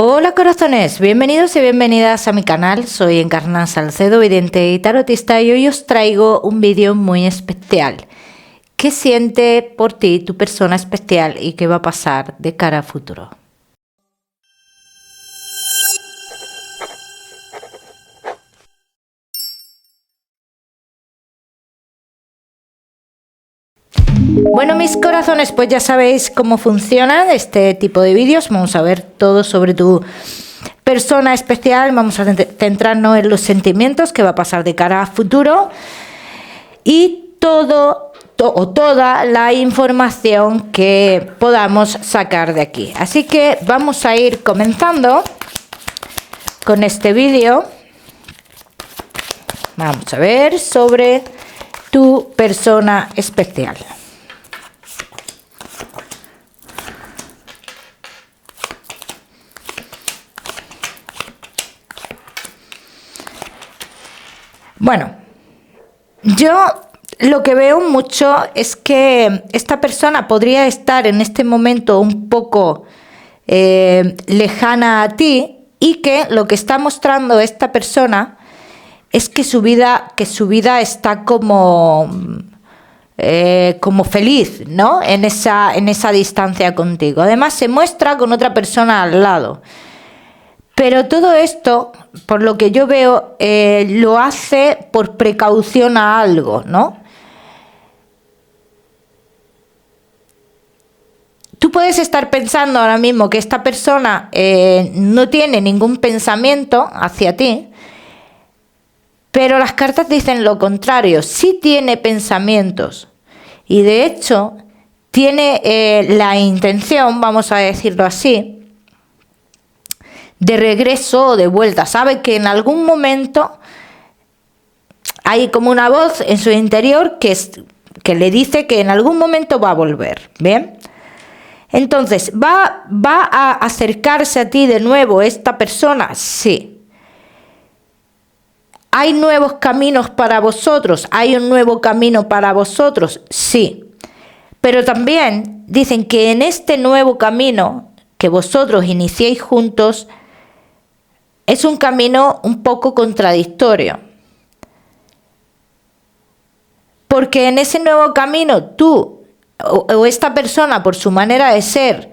Hola corazones, bienvenidos y bienvenidas a mi canal. Soy Encarna Salcedo, vidente y tarotista, y hoy os traigo un vídeo muy especial. ¿Qué siente por ti tu persona especial y qué va a pasar de cara a futuro? Bueno, mis corazones, pues ya sabéis cómo funciona este tipo de vídeos. Vamos a ver todo sobre tu persona especial, vamos a centrarnos en los sentimientos, qué va a pasar de cara a futuro y toda la información que podamos sacar de aquí. Así que vamos a ir comenzando con este vídeo. Vamos a ver sobre tu persona especial. Bueno, yo lo que veo mucho es que esta persona podría estar en este momento un poco lejana a ti, y que lo que está mostrando esta persona es que su vida está como feliz, ¿no? En esa distancia contigo. Además se muestra con otra persona al lado. Pero todo esto, por lo que yo veo, lo hace por precaución a algo, ¿no? Tú puedes estar pensando ahora mismo que esta persona no tiene ningún pensamiento hacia ti, pero las cartas dicen lo contrario. Sí tiene pensamientos y de hecho tiene la intención, vamos a decirlo así, de regreso o de vuelta. Sabe que en algún momento hay como una voz en su interior que le dice que en algún momento va a volver. ¿Bien? Entonces, ¿va a acercarse a ti de nuevo esta persona? Sí. ¿Hay nuevos caminos para vosotros? ¿Hay un nuevo camino para vosotros? Sí. Pero también dicen que en este nuevo camino que vosotros iniciéis juntos, es un camino un poco contradictorio. Porque en ese nuevo camino tú o esta persona, por su manera de ser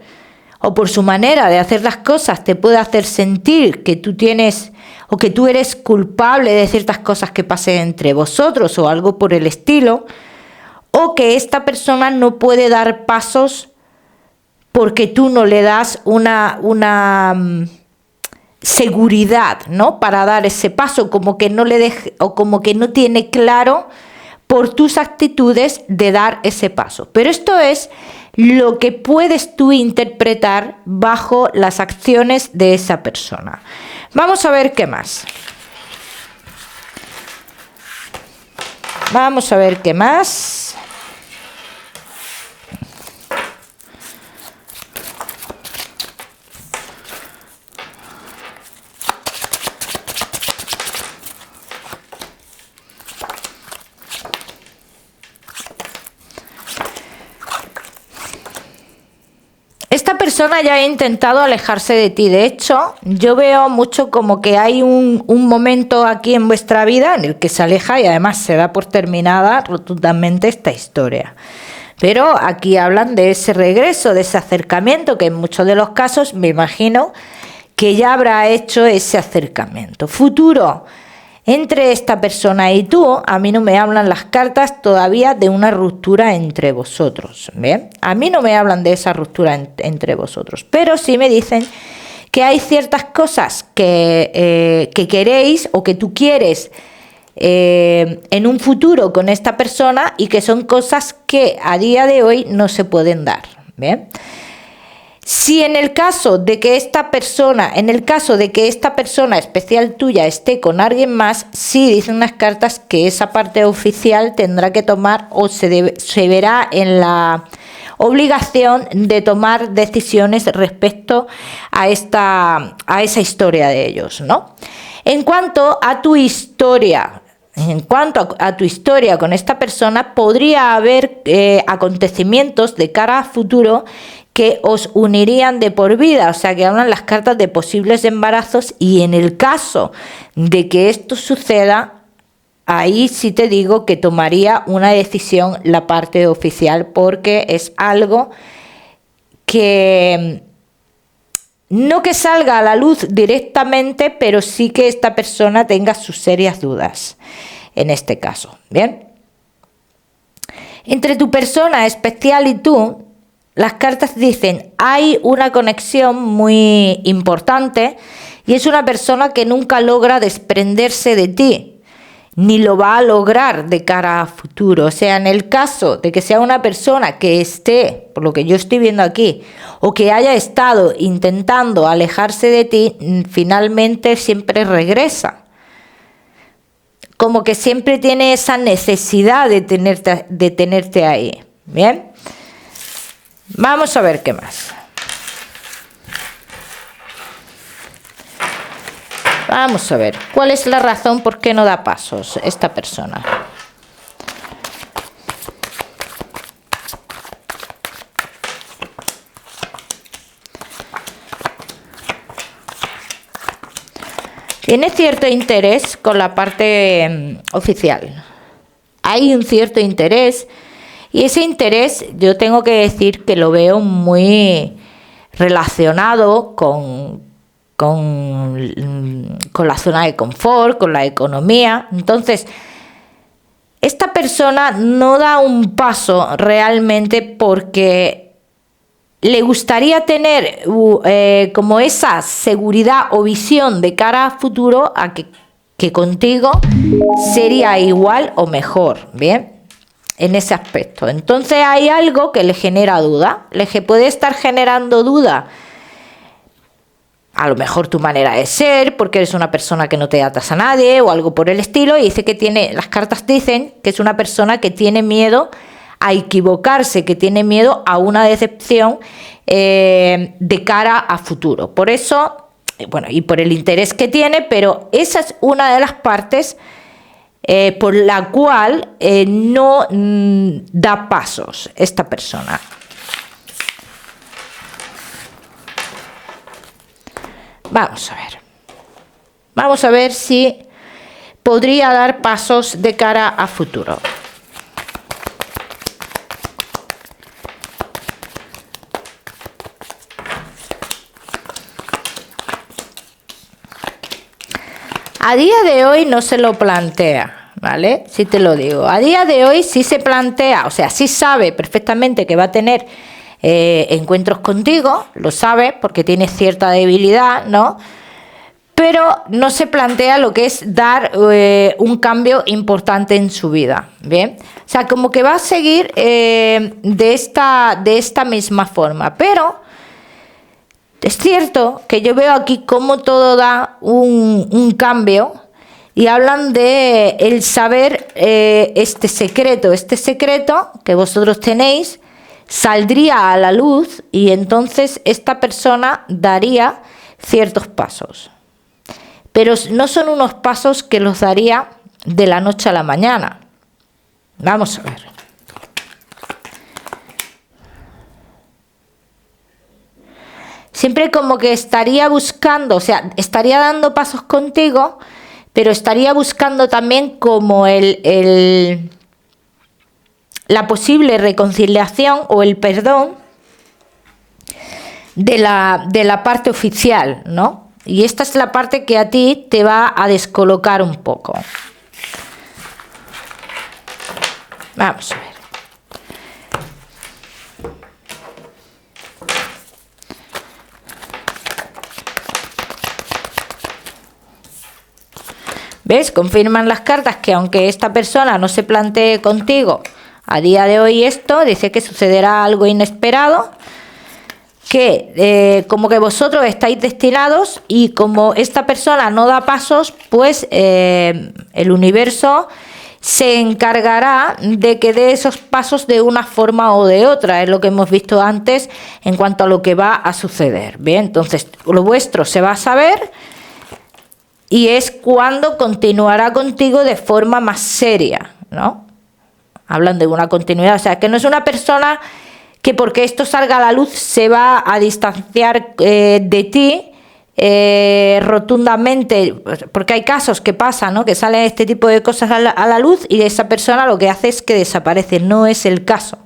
o por su manera de hacer las cosas, te puede hacer sentir que tú tienes o que tú eres culpable de ciertas cosas que pasen entre vosotros o algo por el estilo, o que esta persona no puede dar pasos porque tú no le das una seguridad, ¿no? Para dar ese paso, como que no le deje, o como que no tiene claro por tus actitudes de dar ese paso. Pero esto es lo que puedes tú interpretar bajo las acciones de esa persona. Vamos a ver qué más. Vamos a ver qué más. Esta persona ya ha intentado alejarse de ti. De hecho, yo veo mucho como que hay un momento aquí en vuestra vida en el que se aleja y además se da por terminada rotundamente esta historia. Pero aquí hablan de ese regreso, de ese acercamiento, que en muchos de los casos me imagino que ya habrá hecho ese acercamiento. Futuro entre esta persona y tú, a mí no me hablan las cartas todavía de una ruptura entre vosotros. ¿Bien? A mí no me hablan de esa ruptura entre vosotros, pero sí me dicen que hay ciertas cosas que queréis o que tú quieres en un futuro con esta persona y que son cosas que a día de hoy no se pueden dar. ¿Bien? Si en el caso de que esta persona especial tuya esté con alguien más, sí dicen unas cartas que esa parte oficial tendrá que tomar o se verá en la obligación de tomar decisiones respecto a esa historia de ellos, ¿no? En cuanto a tu historia con esta persona, podría haber acontecimientos de cara a futuro que os unirían de por vida, o sea que hablan las cartas de posibles embarazos, y en el caso de que esto suceda, ahí sí te digo que tomaría una decisión la parte oficial, porque es algo que no que salga a la luz directamente, pero sí que esta persona tenga sus serias dudas en este caso. Bien, entre tu persona especial y tú, las cartas dicen hay una conexión muy importante, y es una persona que nunca logra desprenderse de ti, ni lo va a lograr de cara a futuro. O sea, en el caso de que sea una persona que esté, por lo que yo estoy viendo aquí, o que haya estado intentando alejarse de ti, finalmente siempre regresa. Como que siempre tiene esa necesidad de tenerte ahí. Bien, vamos a ver qué más. Vamos a ver, ¿cuál es la razón por qué no da pasos esta persona? Tiene cierto interés con la parte oficial. Hay un cierto interés, y ese interés yo tengo que decir que lo veo muy relacionado con la zona de confort, con la economía. Entonces, esta persona no da un paso realmente porque le gustaría tener como esa seguridad o visión de cara a futuro a que contigo sería igual o mejor, ¿bien? En ese aspecto. Entonces hay algo que le genera duda, le puede estar generando duda. A lo mejor tu manera de ser, porque eres una persona que no te atas a nadie o algo por el estilo, y dice que las cartas dicen que es una persona que tiene miedo a equivocarse, que tiene miedo a una decepción de cara a futuro. Por eso, bueno, y por el interés que tiene, pero esa es una de las partes por la cual no da pasos esta persona. Vamos a ver si podría dar pasos de cara a futuro. A día de hoy no se lo plantea, ¿vale? Sí te lo digo. A día de hoy sí se plantea, o sea, sí sabe perfectamente que va a tener encuentros contigo, lo sabe porque tiene cierta debilidad, ¿no? Pero no se plantea lo que es dar un cambio importante en su vida, ¿bien? O sea, como que va a seguir de esta misma forma, pero es cierto que yo veo aquí cómo todo da un cambio, y hablan de el saber este secreto que vosotros tenéis saldría a la luz, y entonces esta persona daría ciertos pasos. Pero no son unos pasos que los daría de la noche a la mañana. Vamos a ver. Siempre como que estaría buscando, o sea, estaría dando pasos contigo, pero estaría buscando también como la posible reconciliación o el perdón de la parte oficial, ¿no? Y esta es la parte que a ti te va a descolocar un poco. Vamos a ver. ¿Ves? Confirman las cartas que aunque esta persona no se plantee contigo a día de hoy esto, dice que sucederá algo inesperado, que como que vosotros estáis destinados, y como esta persona no da pasos, pues el universo se encargará de que dé esos pasos de una forma o de otra. Es lo que hemos visto antes en cuanto a lo que va a suceder. Bien, entonces lo vuestro se va a saber, y es cuando continuará contigo de forma más seria, ¿no? Hablan de una continuidad, o sea, que no es una persona que porque esto salga a la luz se va a distanciar de ti rotundamente, porque hay casos que pasan, ¿no? Que salen este tipo de cosas a la luz y esa persona lo que hace es que desaparece. No es el caso.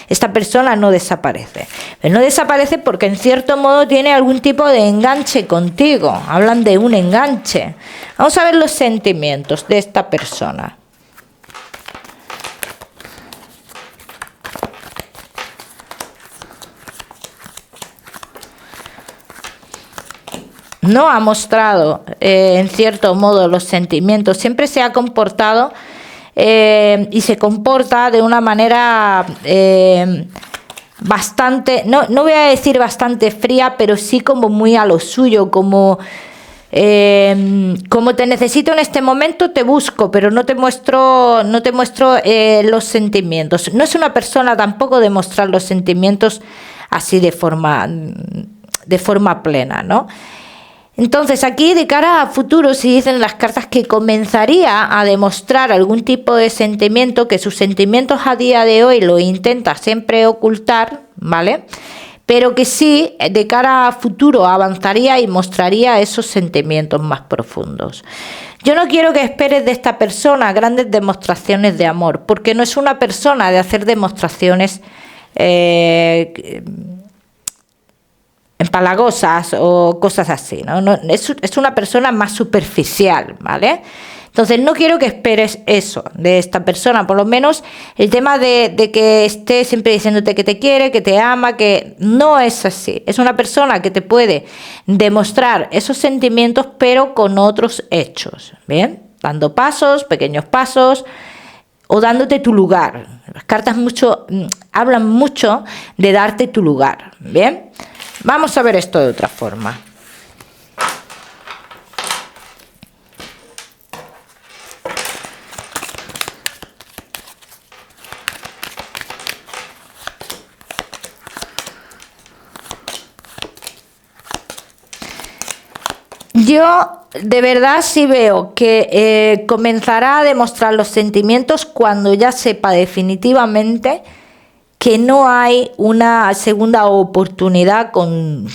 Esta persona no desaparece. Pero no desaparece porque en cierto modo tiene algún tipo de enganche contigo. Hablan de un enganche. Vamos a ver los sentimientos de esta persona. No ha mostrado en cierto modo los sentimientos, siempre se ha comportado y se comporta de una manera bastante, no voy a decir bastante fría, pero sí como muy a lo suyo, como te necesito en este momento, te busco, pero no te muestro los sentimientos. No es una persona tampoco de mostrar los sentimientos así de forma plena, ¿no? Entonces aquí de cara a futuro, si dicen las cartas que comenzaría a demostrar algún tipo de sentimiento, que sus sentimientos a día de hoy lo intenta siempre ocultar, ¿vale? Pero que sí, de cara a futuro avanzaría y mostraría esos sentimientos más profundos. Yo no quiero que esperes de esta persona grandes demostraciones de amor, porque no es una persona de hacer demostraciones empalagosas o cosas así, ¿no? Es una persona más superficial, ¿vale? Entonces no quiero que esperes eso de esta persona, por lo menos el tema de que esté siempre diciéndote que te quiere, que te ama, que no es así. Es una persona que te puede demostrar esos sentimientos, pero con otros hechos, ¿bien? Dando pasos, pequeños pasos, o dándote tu lugar. Las cartas hablan mucho de darte tu lugar, ¿bien? Vamos a ver esto de otra forma. Yo de verdad sí veo que comenzará a demostrar los sentimientos cuando ya sepa definitivamente que no hay una segunda oportunidad con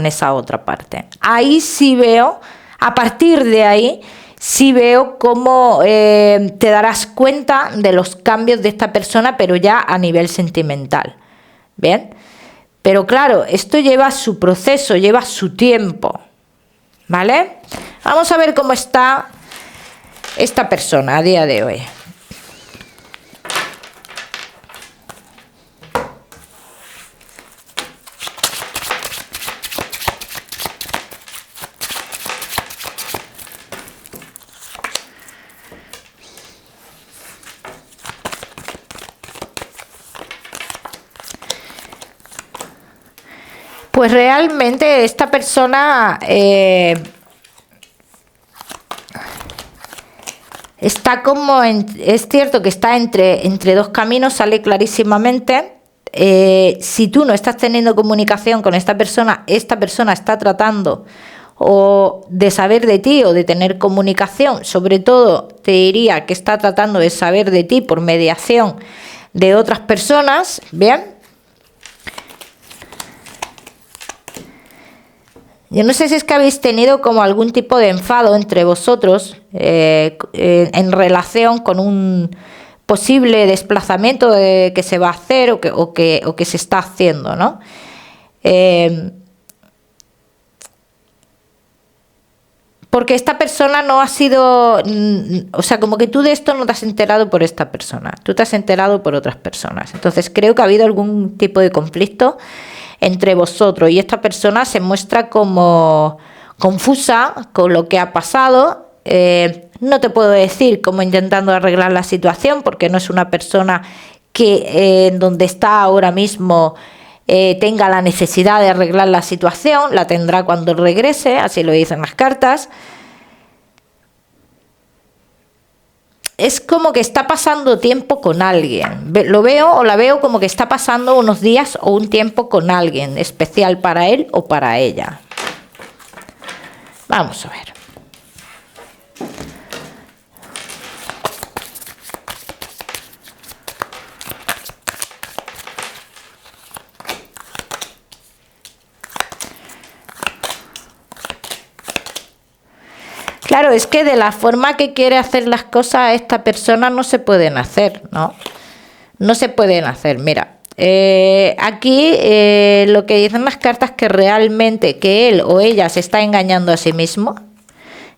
esa otra parte. Ahí sí veo, a partir de ahí, sí veo cómo te darás cuenta de los cambios de esta persona, pero ya a nivel sentimental. ¿Bien? Pero claro, esto lleva su proceso, lleva su tiempo. ¿Vale? Vamos a ver cómo está esta persona a día de hoy. Pues realmente esta persona está como, es cierto que está entre dos caminos, sale clarísimamente. Si tú no estás teniendo comunicación con esta persona está tratando o de saber de ti o de tener comunicación. Sobre todo te diría que está tratando de saber de ti por mediación de otras personas, ¿bien? Yo no sé si es que habéis tenido como algún tipo de enfado entre vosotros en relación con un posible desplazamiento que se va a hacer o que se está haciendo, ¿no? Porque esta persona no ha sido, o sea, como que tú de esto no te has enterado por esta persona, tú te has enterado por otras personas. Entonces creo que ha habido algún tipo de conflicto entre vosotros y esta persona se muestra como confusa con lo que ha pasado. No te puedo decir cómo intentando arreglar la situación porque no es una persona que en donde está ahora mismo tenga la necesidad de arreglar la situación, la tendrá cuando regrese, así lo dicen las cartas. Es como que está pasando tiempo con alguien. Lo veo o la veo como que está pasando unos días o un tiempo con alguien especial para él o para ella. Vamos a ver. Claro, es que de la forma que quiere hacer las cosas esta persona no se pueden hacer, ¿no? No se pueden hacer, mira. Aquí lo que dicen las cartas es que realmente que él o ella se está engañando a sí mismo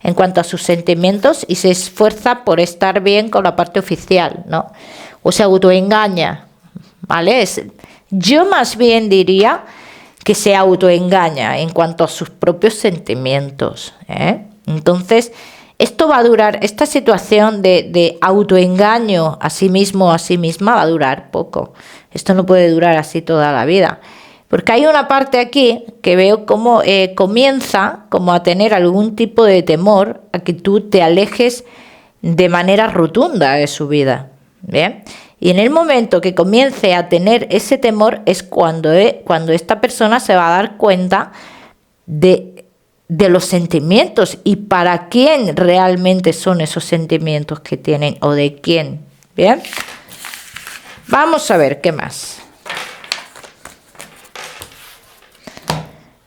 en cuanto a sus sentimientos y se esfuerza por estar bien con la parte oficial, ¿no? O se autoengaña, ¿vale? Yo más bien diría que se autoengaña en cuanto a sus propios sentimientos, ¿eh? Entonces, esto va a durar, esta situación de autoengaño a sí mismo o a sí misma va a durar poco. Esto no puede durar así toda la vida. Porque hay una parte aquí que veo como comienza como a tener algún tipo de temor a que tú te alejes de manera rotunda de su vida. ¿Bien? Y en el momento que comience a tener ese temor es cuando esta persona se va a dar cuenta de los sentimientos y para quién realmente son esos sentimientos que tienen o de quién. ¿Bien? Vamos a ver qué más.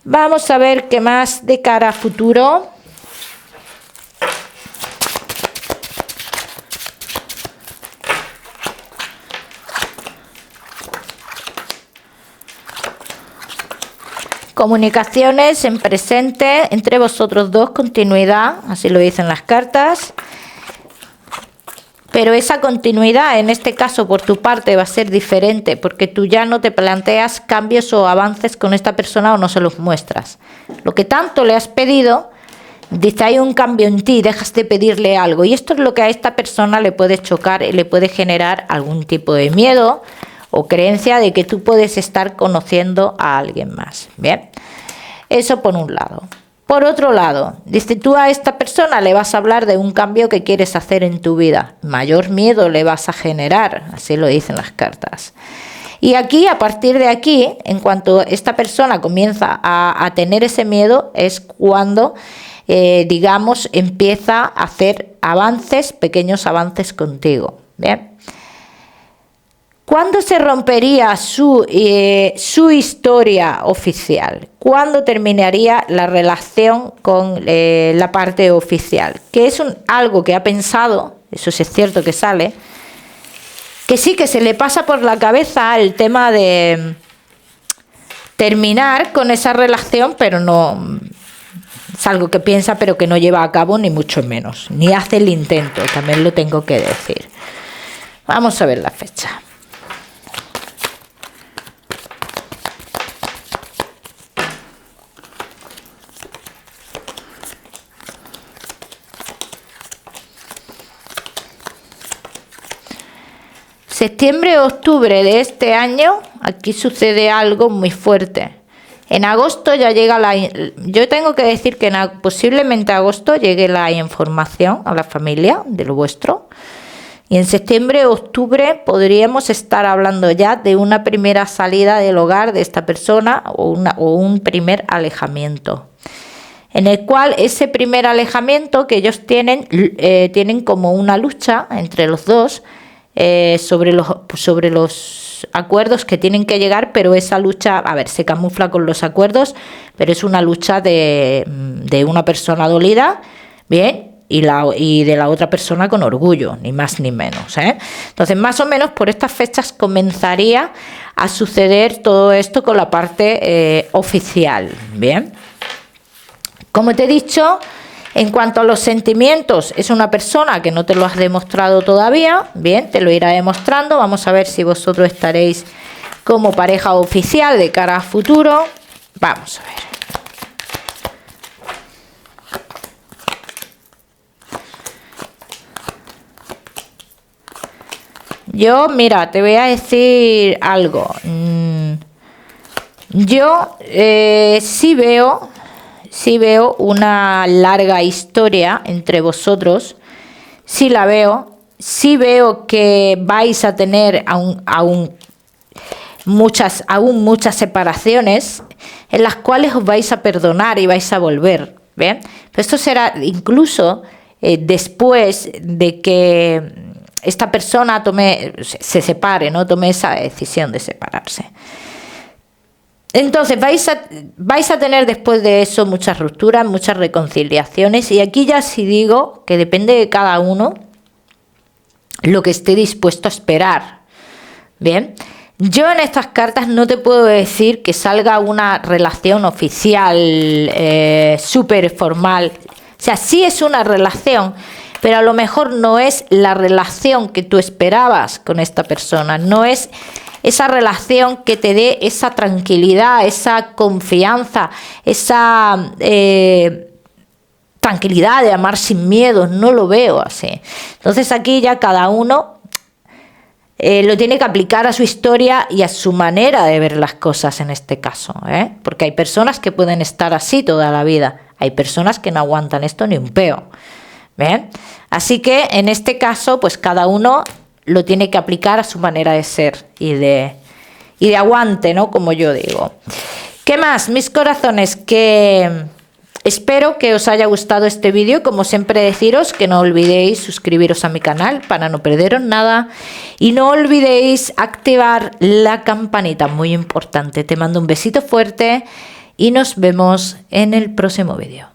Vamos a ver qué más de cara a futuro. Comunicaciones en presente entre vosotros dos, continuidad, así lo dicen las cartas. Pero esa continuidad, en este caso por tu parte, va a ser diferente, porque tú ya no te planteas cambios o avances con esta persona o no se los muestras. Lo que tanto le has pedido, dice, hay un cambio en ti, dejas de pedirle algo. Y esto es lo que a esta persona le puede chocar y le puede generar algún tipo de miedo o creencia de que tú puedes estar conociendo a alguien más. Bien, eso por un lado. Por otro lado, dice, tú a esta persona le vas a hablar de un cambio que quieres hacer en tu vida. Mayor miedo le vas a generar, así lo dicen las cartas. Y aquí, a partir de aquí, en cuanto esta persona comienza a tener ese miedo, es cuando, digamos, empieza a hacer avances, pequeños avances contigo. ¿Bien? ¿Cuándo se rompería su historia oficial? ¿Cuándo terminaría la relación con la parte oficial? Que es algo que ha pensado, eso sí es cierto que sale, que sí que se le pasa por la cabeza el tema de terminar con esa relación, pero no es algo que piensa pero que no lleva a cabo ni mucho menos, ni hace el intento, también lo tengo que decir. Vamos a ver la fecha. Septiembre-octubre de este año, aquí sucede algo muy fuerte. En agosto ya llega yo tengo que decir que posiblemente en agosto llegue la información a la familia de lo vuestro. Y en septiembre-octubre podríamos estar hablando ya de una primera salida del hogar de esta persona o un primer alejamiento. En el cual ese primer alejamiento que ellos tienen como una lucha entre los dos, sobre los acuerdos que tienen que llegar, pero esa lucha, a ver, se camufla con los acuerdos, pero es una lucha de una persona dolida, bien, y de la otra persona con orgullo, ni más ni menos, ¿eh? Entonces, más o menos por estas fechas comenzaría a suceder todo esto con la parte oficial, bien. Como te he dicho, en cuanto a los sentimientos, es una persona que no te lo has demostrado todavía. Bien, te lo irá demostrando. Vamos a ver si vosotros estaréis como pareja oficial de cara a futuro. Vamos a ver. Yo, mira, te voy a decir algo. Yo sí veo una larga historia entre vosotros, sí la veo, sí veo que vais a tener aún muchas separaciones en las cuales os vais a perdonar y vais a volver, ¿bien? Pero esto será incluso después de que esta persona se separe, ¿no? Tome esa decisión de separarse. Entonces vais a tener después de eso muchas rupturas, muchas reconciliaciones, y aquí ya sí digo que depende de cada uno lo que esté dispuesto a esperar. Bien, yo en estas cartas no te puedo decir que salga una relación oficial súper formal. O sea, sí es una relación, pero a lo mejor no es la relación que tú esperabas con esta persona, no es esa relación que te dé esa tranquilidad, esa confianza, esa tranquilidad de amar sin miedo. No lo veo así. Entonces aquí ya cada uno lo tiene que aplicar a su historia y a su manera de ver las cosas en este caso, porque hay personas que pueden estar así toda la vida, hay personas que no aguantan esto ni un peo. ¿Bien? Así que en este caso, pues cada uno lo tiene que aplicar a su manera de ser y de aguante, ¿no? Como yo digo. ¿Qué más, mis corazones? Que espero que os haya gustado este vídeo. Como siempre, deciros que no olvidéis suscribiros a mi canal para no perderos nada. Y no olvidéis activar la campanita, muy importante. Te mando un besito fuerte y nos vemos en el próximo vídeo.